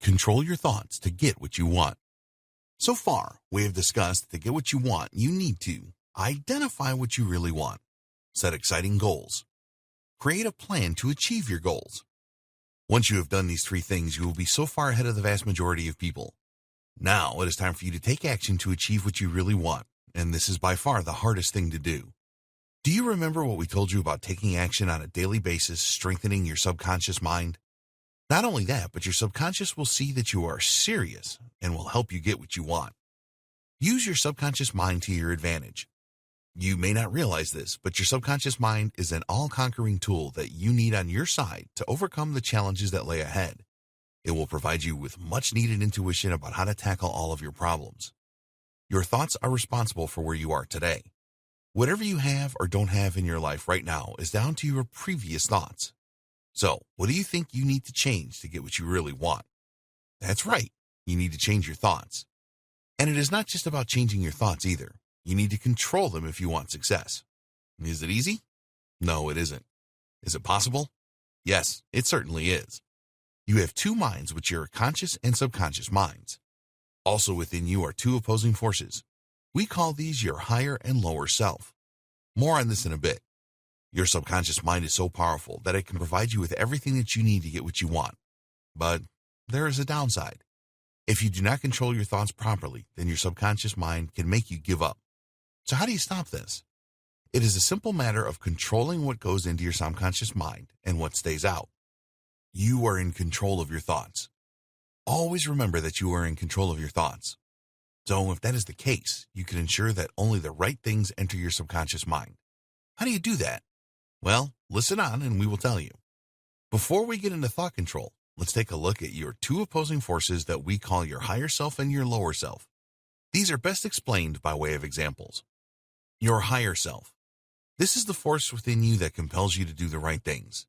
Control your thoughts to get what you want. So far, we have discussed that to get what you want, you need to identify what you really want, set exciting goals, create a plan to achieve your goals. Once you have done these three things, you will be so far ahead of the vast majority of people. Now it is time for you to take action to achieve what you really want, and this is by far the hardest thing to do. Do you remember what we told you about taking action on a daily basis, strengthening your subconscious mind? Not only that, but your subconscious will see that you are serious and will help you get what you want. Use your subconscious mind to your advantage. You may not realize this, but your subconscious mind is an all-conquering tool that you need on your side to overcome the challenges that lay ahead. It will provide you with much-needed intuition about how to tackle all of your problems. Your thoughts are responsible for where you are today. Whatever you have or don't have in your life right now is down to your previous thoughts. So, what do you think you need to change to get what you really want? That's right, you need to change your thoughts. And it is not just about changing your thoughts either. You need to control them if you want success. Is it easy? No, it isn't. Is it possible? Yes, it certainly is. You have two minds, which are your conscious and subconscious minds. Also within you are two opposing forces. We call these your higher and lower self. More on this in a bit. Your subconscious mind is so powerful that it can provide you with everything that you need to get what you want. But there is a downside. If you do not control your thoughts properly, then your subconscious mind can make you give up. So how do you stop this? It is a simple matter of controlling what goes into your subconscious mind and what stays out. You are in control of your thoughts. Always remember that you are in control of your thoughts. So if that is the case, you can ensure that only the right things enter your subconscious mind. How do you do that? Well, listen on and we will tell you. Before we get into thought control, let's take a look at your two opposing forces that we call your higher self and your lower self. These are best explained by way of examples. Your higher self. This is the force within you that compels you to do the right things.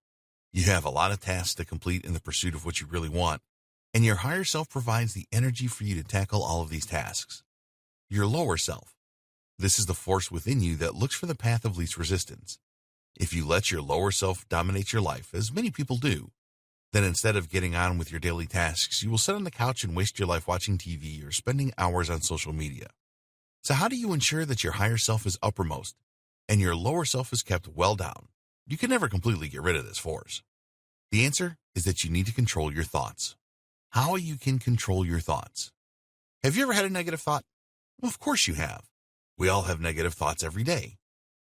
You have a lot of tasks to complete in the pursuit of what you really want, and your higher self provides the energy for you to tackle all of these tasks. Your lower self. This is the force within you that looks for the path of least resistance. If you let your lower self dominate your life, as many people do, then instead of getting on with your daily tasks, you will sit on the couch and waste your life watching TV or spending hours on social media. So how do you ensure that your higher self is uppermost and your lower self is kept well down? You can never completely get rid of this force. The answer is that you need to control your thoughts. How you can control your thoughts. Have you ever had a negative thought? Well, of course you have. We all have negative thoughts every day.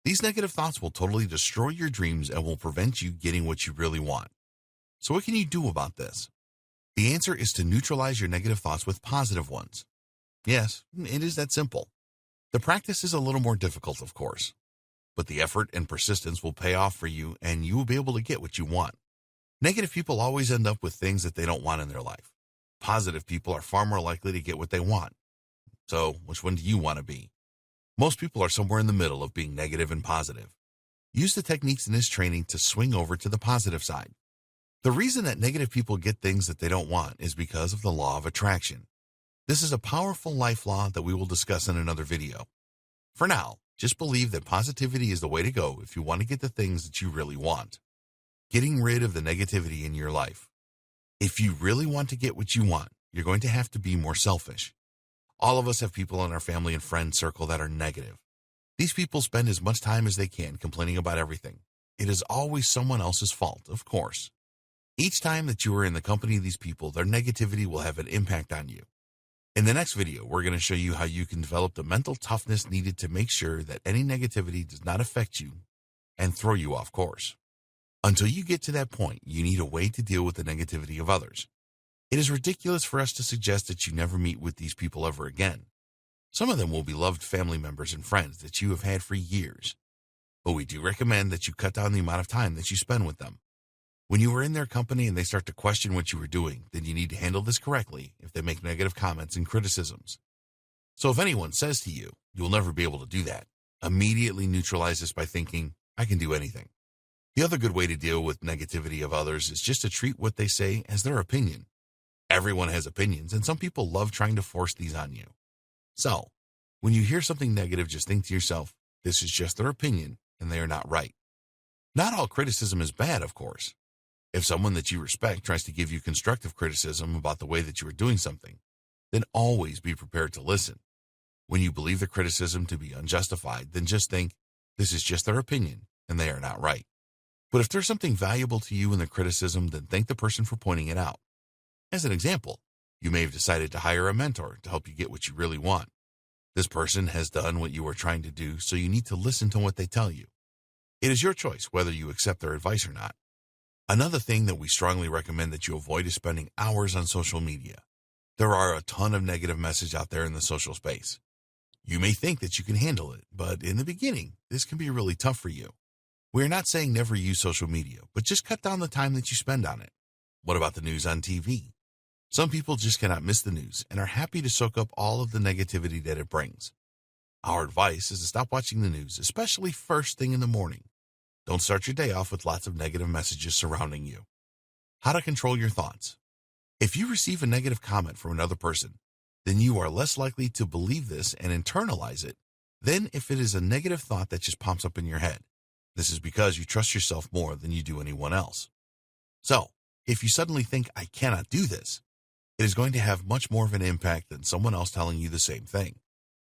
These negative thoughts will totally destroy your dreams and will prevent you getting what you really want. So what can you do about this? The answer is to neutralize your negative thoughts with positive ones. Yes, it is that simple. The practice is a little more difficult, of course, but the effort and persistence will pay off for you and you will be able to get what you want. Negative people always end up with things that they don't want in their life. Positive people are far more likely to get what they want. So, which one do you want to be? Most people are somewhere in the middle of being negative and positive. Use the techniques in this training to swing over to the positive side. The reason that negative people get things that they don't want is because of the law of attraction. This is a powerful life law that we will discuss in another video. For now, just believe that positivity is the way to go if you want to get the things that you really want. Getting rid of the negativity in your life. If you really want to get what you want, you're going to have to be more selfish. All of us have people in our family and friend circle that are negative. These people spend as much time as they can complaining about everything. It is always someone else's fault, of course. Each time that you are in the company of these people, their negativity will have an impact on you. In the next video, we're going to show you how you can develop the mental toughness needed to make sure that any negativity does not affect you and throw you off course. Until you get to that point, you need a way to deal with the negativity of others. It is ridiculous for us to suggest that you never meet with these people ever again. Some of them will be loved family members and friends that you have had for years. But we do recommend that you cut down the amount of time that you spend with them. When you are in their company and they start to question what you are doing, then you need to handle this correctly if they make negative comments and criticisms. So if anyone says to you, you will never be able to do that, immediately neutralize this by thinking, I can do anything. The other good way to deal with negativity of others is just to treat what they say as their opinion. Everyone has opinions, and some people love trying to force these on you. So, when you hear something negative, just think to yourself, this is just their opinion, and they are not right. Not all criticism is bad, of course. If someone that you respect tries to give you constructive criticism about the way that you are doing something, then always be prepared to listen. When you believe the criticism to be unjustified, then just think, this is just their opinion and they are not right. But if there's something valuable to you in the criticism, then thank the person for pointing it out. As an example, you may have decided to hire a mentor to help you get what you really want. This person has done what you are trying to do, so you need to listen to what they tell you. It is your choice whether you accept their advice or not. Another thing that we strongly recommend that you avoid is spending hours on social media. There are a ton of negative message out there in the social space. You may think that you can handle it, but in the beginning, this can be really tough for you. We are not saying never use social media, but just cut down the time that you spend on it. What about the news on TV? Some people just cannot miss the news and are happy to soak up all of the negativity that it brings. Our advice is to stop watching the news, especially first thing in the morning. Don't start your day off with lots of negative messages surrounding you. How to control your thoughts. If you receive a negative comment from another person, then you are less likely to believe this and internalize it than if it is a negative thought that just pops up in your head. This is because you trust yourself more than you do anyone else. So, if you suddenly think, I cannot do this, it is going to have much more of an impact than someone else telling you the same thing.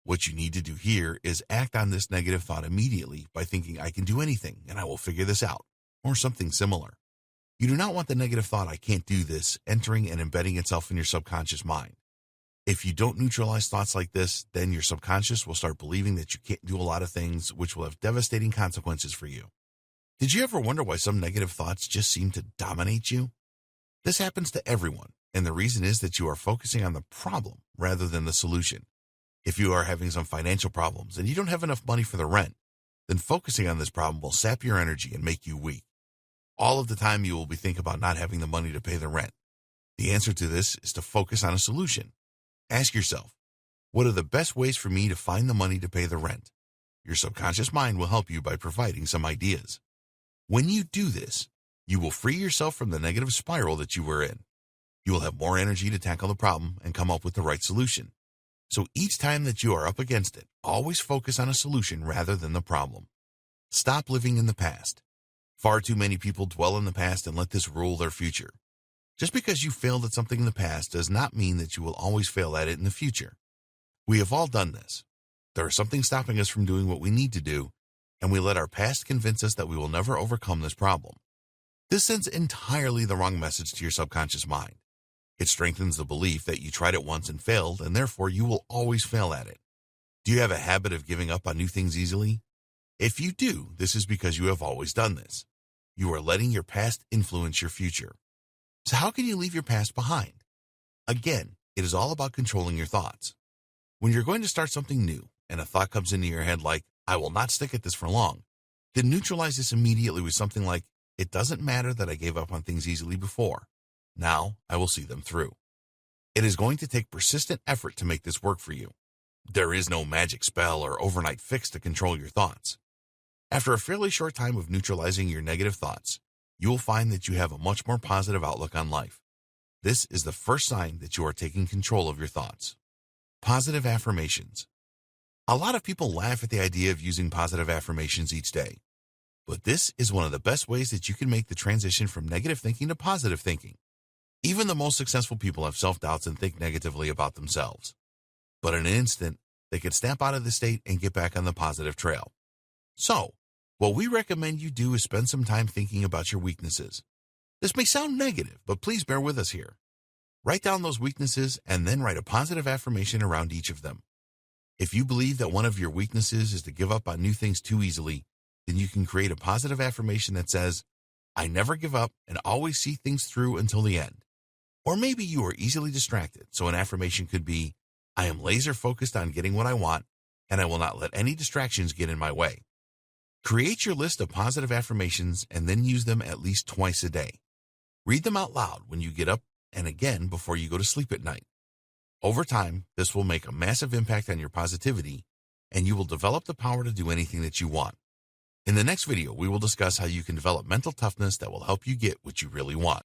What you need to do here is act on this negative thought immediately by thinking, I can do anything and I will figure this out, or something similar. You do not want the negative thought, I can't do this, entering and embedding itself in your subconscious mind. If you don't neutralize thoughts like this, then your subconscious will start believing that you can't do a lot of things, which will have devastating consequences for you. Did you ever wonder why some negative thoughts just seem to dominate you? This happens to everyone, and the reason is that you are focusing on the problem rather than the solution. If you are having some financial problems and you don't have enough money for the rent, then focusing on this problem will sap your energy and make you weak. All of the time you will be thinking about not having the money to pay the rent. The answer to this is to focus on a solution. Ask yourself, what are the best ways for me to find the money to pay the rent? Your subconscious mind will help you by providing some ideas. When you do this, you will free yourself from the negative spiral that you were in. You will have more energy to tackle the problem and come up with the right solution. So each time that you are up against it, always focus on a solution rather than the problem. Stop living in the past. Far too many people dwell in the past and let this rule their future. Just because you failed at something in the past does not mean that you will always fail at it in the future. We have all done this. There is something stopping us from doing what we need to do, and we let our past convince us that we will never overcome this problem. This sends entirely the wrong message to your subconscious mind. It strengthens the belief that you tried it once and failed, and therefore you will always fail at it. Do you have a habit of giving up on new things easily? If you do, this is because you have always done this. You are letting your past influence your future. So how can you leave your past behind? Again, it is all about controlling your thoughts. When you're going to start something new and a thought comes into your head like, I will not stick at this for long, then neutralize this immediately with something like, it doesn't matter that I gave up on things easily before. Now I will see them through. It is going to take persistent effort to make this work for you. There is no magic spell or overnight fix to control your thoughts. After a fairly short time of neutralizing your negative thoughts, you will find that you have a much more positive outlook on life. This is the first sign that you are taking control of your thoughts. Positive affirmations. A lot of people laugh at the idea of using positive affirmations each day. But this is one of the best ways that you can make the transition from negative thinking to positive thinking. Even the most successful people have self-doubts and think negatively about themselves. But in an instant, they can snap out of the state and get back on the positive trail. So, what we recommend you do is spend some time thinking about your weaknesses. This may sound negative, but please bear with us here. Write down those weaknesses and then write a positive affirmation around each of them. If you believe that one of your weaknesses is to give up on new things too easily, then you can create a positive affirmation that says, I never give up and always see things through until the end. Or maybe you are easily distracted, so an affirmation could be, I am laser focused on getting what I want, and I will not let any distractions get in my way. Create your list of positive affirmations and then use them at least twice a day. Read them out loud when you get up and again before you go to sleep at night. Over time, this will make a massive impact on your positivity, and you will develop the power to do anything that you want. In the next video, we will discuss how you can develop mental toughness that will help you get what you really want.